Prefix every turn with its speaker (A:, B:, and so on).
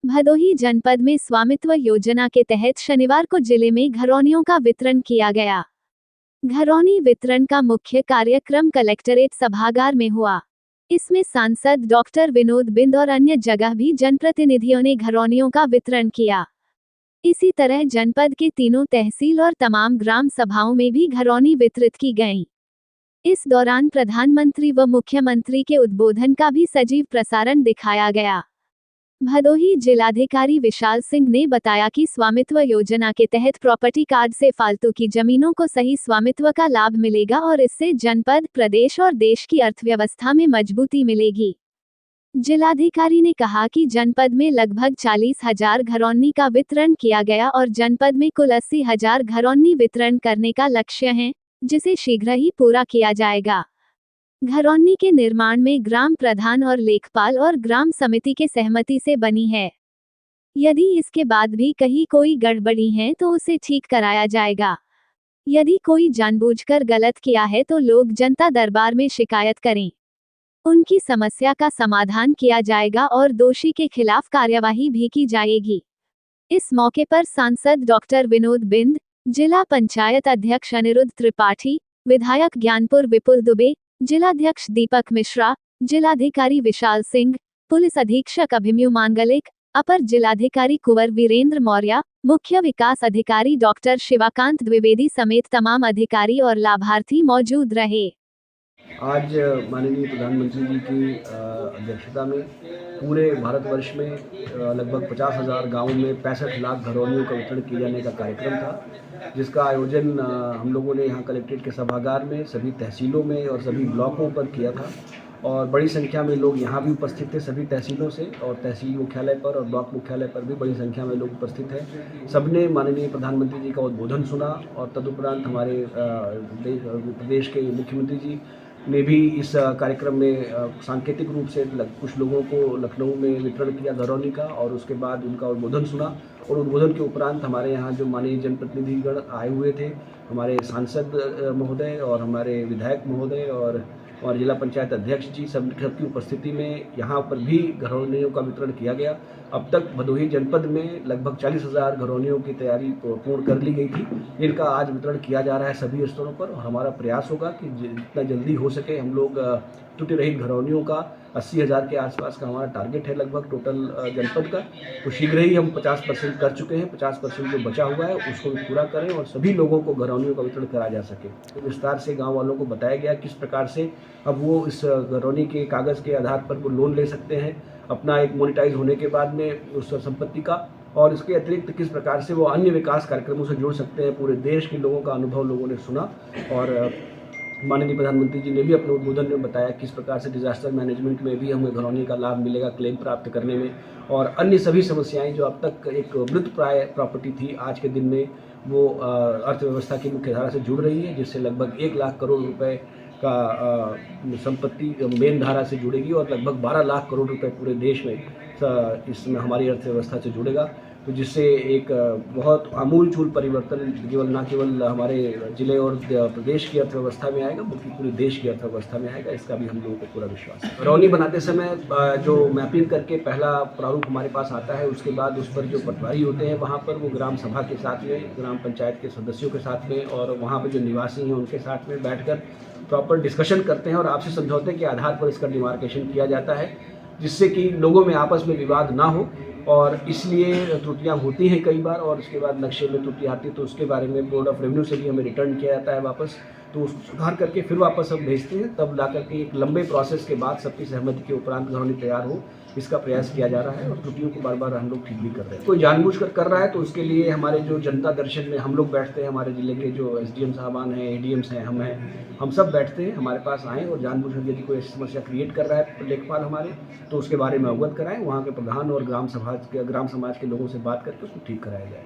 A: भदोही जनपद में स्वामित्व योजना के तहत शनिवार को जिले में घरौनियों का वितरण किया गया। घरौनी वितरण का मुख्य कार्यक्रम कलेक्ट्रेट सभागार में हुआ। इसमें सांसद डॉक्टर विनोद बिंद और अन्य जगह भी जनप्रतिनिधियों ने घरौनियों का वितरण किया। इसी तरह जनपद के तीनों तहसील और तमाम ग्राम सभाओं में भी घरौनी वितरित की गईं। इस दौरान प्रधानमंत्री व मुख्यमंत्री के उद्बोधन का भी सजीव प्रसारण दिखाया गया। भदोही जिलाधिकारी विशाल सिंह ने बताया कि स्वामित्व योजना के तहत प्रॉपर्टी कार्ड से फालतू की जमीनों को सही स्वामित्व का लाभ मिलेगा और इससे जनपद, प्रदेश और देश की अर्थव्यवस्था में मजबूती मिलेगी। जिलाधिकारी ने कहा कि जनपद में लगभग 40,000 घरौनी का वितरण किया गया और जनपद में कुल 80,000 घरौनी वितरण करने का लक्ष्य है, जिसे शीघ्र ही पूरा किया जाएगा। घरौनी के निर्माण में ग्राम प्रधान और लेखपाल और ग्राम समिति के सहमति से बनी है। यदि इसके बाद भी कहीं कोई गड़बड़ी है तो उसे ठीक कराया जाएगा। यदि कोई जानबूझकर गलत किया है तो लोग जनता दरबार में शिकायत करें। उनकी समस्या का समाधान किया जाएगा और दोषी के खिलाफ कार्यवाही भी की जाएगी। इस मौके पर सांसद डॉक्टर विनोद बिंद, जिला पंचायत अध्यक्ष अनिरुद्ध त्रिपाठी, विधायक ज्ञानपुर विपुल दुबे, जिलाध्यक्ष दीपक मिश्रा, जिलाधिकारी विशाल सिंह, पुलिस अधीक्षक अभिमन्यु मांगलिक, अपर जिलाधिकारी कुंवर वीरेंद्र मौर्य, मुख्य विकास अधिकारी डॉक्टर शिवाकांत द्विवेदी समेत तमाम अधिकारी और लाभार्थी मौजूद रहे।
B: आज माननीय प्रधानमंत्री जी की अध्यक्षता में पूरे भारतवर्ष में लगभग 50,000 गाँवों में 65 लाख घरौनियों का वितरण किए जाने का कार्यक्रम था, जिसका आयोजन हम लोगों ने यहाँ कलेक्ट्रेट के सभागार में सभी तहसीलों में और सभी ब्लॉकों पर किया था और बड़ी संख्या में लोग यहाँ भी उपस्थित थे सभी तहसीलों से और तहसील मुख्यालय पर और ब्लॉक मुख्यालय पर भी बड़ी संख्या में लोग उपस्थित हैं। सबने माननीय प्रधानमंत्री जी का उद्बोधन सुना और तदुपरांत हमारे प्रदेश के मुख्यमंत्री जी ने भी इस कार्यक्रम में सांकेतिक रूप से कुछ लोगों को लखनऊ में वितरण किया घरौनी का और उसके बाद उनका उद्बोधन सुना और उद्बोधन के उपरांत हमारे यहाँ जो माननीय जनप्रतिनिधिगण आए हुए थे, हमारे सांसद महोदय और हमारे विधायक महोदय और जिला पंचायत अध्यक्ष जी सबकी उपस्थिति में यहाँ पर भी घरौनियों का वितरण किया गया। अब तक भदोही जनपद में लगभग 40,000 घरौनियों की तैयारी पूर्ण कर ली गई थी, जिनका आज वितरण किया जा रहा है सभी स्तरों पर और हमारा प्रयास होगा कि जितना जल्दी हो सके हम लोग टूटी रही घरौनियों का 80,000 के आसपास का हमारा टारगेट है लगभग टोटल जनपद का, तो शीघ्र ही हम 50% कर चुके हैं। 50% जो बचा हुआ है उसको भी पूरा करें और सभी लोगों को घरौनियों का वितरण करा जा सके। तो विस्तार से गांव वालों को बताया गया किस प्रकार से अब वो इस घरौनी के कागज़ के आधार पर वो लोन ले सकते हैं अपना एक मोनेटाइज होने के बाद में उस संपत्ति का, और इसके अतिरिक्त किस प्रकार से वो अन्य विकास कार्यक्रमों से जुड़ सकते हैं। पूरे देश के लोगों का अनुभव लोगों ने सुना और माननीय प्रधानमंत्री जी ने भी अपने उद्बोधन में बताया किस प्रकार से डिजास्टर मैनेजमेंट में भी हमें घरौनी का लाभ मिलेगा क्लेम प्राप्त करने में और अन्य सभी समस्याएं जो अब तक एक मृतप्राय प्रॉपर्टी थी आज के दिन में वो अर्थव्यवस्था की मुख्य धारा से जुड़ रही है, जिससे लगभग 1 लाख करोड़ रुपए का संपत्ति मेन धारा से जुड़ेगी और लगभग 12 लाख करोड़ रुपए पूरे देश में इसमें हमारी अर्थव्यवस्था से जुड़ेगा, तो जिससे एक बहुत आमूलचूल परिवर्तन न केवल हमारे जिले और प्रदेश की अर्थव्यवस्था में आएगा बल्कि पूरे देश की अर्थव्यवस्था में आएगा। इसका भी हम लोगों को पूरा विश्वास है। घरौनी बनाते समय जो मैपिंग करके पहला प्रारूप हमारे पास आता है, उसके बाद उस पर जो पटवारी होते हैं वहाँ पर वो ग्राम सभा के साथ में, ग्राम पंचायत के सदस्यों के साथ में और वहाँ पर जो निवासी हैं उनके साथ में बैठकर प्रॉपर डिस्कशन करते हैं और आपसी समझौते के आधार पर इसका डिमार्केशन किया जाता है, जिससे कि लोगों में आपस में विवाद ना हो और इसलिए त्रुटियां होती हैं कई बार और उसके बाद नक्शे में त्रुटि आती है तो उसके बारे में बोर्ड ऑफ रेवेन्यू से भी हमें रिटर्न किया जाता है वापस, तो उसको सुधार करके फिर वापस हम भेजते हैं। तब ला करके एक लंबे प्रोसेस के बाद सबकी सहमति के उपरांत घरौनी तैयार हो, इसका प्रयास किया जा रहा है और त्रुटियों को बार बार हम लोग ठीक भी कर रहे हैं। कोई जानबूझकर कर रहा है तो उसके लिए हमारे जो जनता दर्शन में हम लोग बैठते हैं, हमारे जिले के जो SDM साहबान हैं, ADMs हैं, हम सब बैठते हैं, हमारे पास आएँ और जानबूझकर यदि कोई ऐसी समस्या क्रिएट कर रहा है लेखपाल हमारे तो उसके बारे में अवगत कराएं, वहाँ के प्रधान और ग्राम समाज के लोगों से बात करके उसको ठीक कराया जाए।